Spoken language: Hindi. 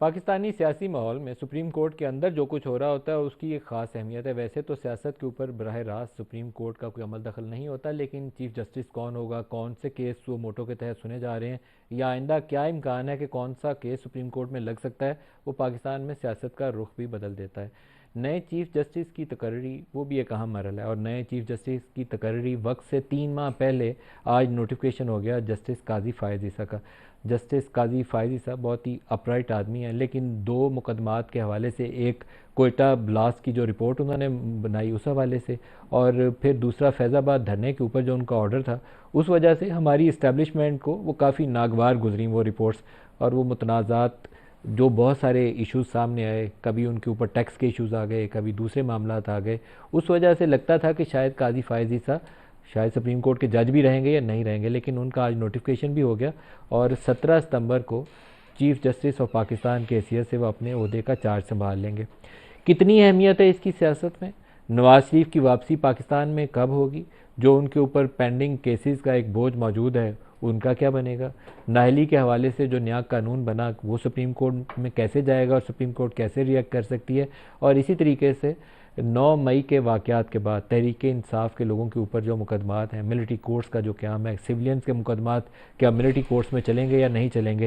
पाकिस्तानी सियासी माहौल में सुप्रीम कोर्ट के अंदर जो कुछ हो रहा होता है उसकी एक ख़ास अहमियत है। वैसे तो सियासत के ऊपर बराह रास्त सुप्रीम कोर्ट का कोई अमल दखल नहीं होता, लेकिन चीफ जस्टिस कौन होगा, कौन से केस वो मोटो के तहत सुने जा रहे हैं, या आइंदा क्या इम्कान है कि कौन सा केस सुप्रीम कोर्ट में लग सकता है, वो पाकिस्तान में सियासत का रुख भी बदल देता है। नए चीफ जस्टिस की तकर्री वो भी एक अहम मरहला है, और नए चीफ जस्टिस की तकर्री वक्त से 3 माह पहले आज नोटिफिकेशन हो गया जस्टिस काजी फायज़ ईसा का। जस्टिस काजी फायज़ ईसा बहुत ही अपराइट आदमी है, लेकिन दो मुकदमात के हवाले से, एक कोयटा ब्लास्ट की जो रिपोर्ट उन्होंने बनाई उस हवाले से, और फिर दूसरा फैज़ाबाद धरने के ऊपर जो उनका ऑर्डर था, उस वजह से हमारी इस्टेब्लिशमेंट को वो काफ़ी नागवार गुजरी वो रिपोर्ट्स। और वो मुतनाज़ात जो बहुत सारे इश्यूज सामने आए, कभी उनके ऊपर टैक्स के इश्यूज आ गए, कभी दूसरे मामलात आ गए, उस वजह से लगता था कि शायद काजी फायज़ ईसा शायद सुप्रीम कोर्ट के जज भी रहेंगे या नहीं रहेंगे। लेकिन उनका आज नोटिफिकेशन भी हो गया, और 17 सितंबर को चीफ जस्टिस ऑफ पाकिस्तान की हैसियत से वो अपने अहदे का चार्ज संभाल लेंगे। कितनी अहमियत है इसकी सियासत में? नवाज शरीफ की वापसी पाकिस्तान में कब होगी? जो उनके ऊपर पेंडिंग केसेस का एक बोझ मौजूद है, उनका क्या बनेगा? नाहली के हवाले से जो नया कानून बना वो सुप्रीम कोर्ट में कैसे जाएगा, और सुप्रीम कोर्ट कैसे रिएक्ट कर सकती है? और इसी तरीके से 9 मई के वाक़यात के बाद तहरीक इंसाफ के लोगों के ऊपर जो मुकदमात हैं, मिलिट्री कोर्ट्स का जो क़याम है, सिविलियंस के मुकदमात क्या मिलिट्री कोर्ट्स में चलेंगे या नहीं चलेंगे,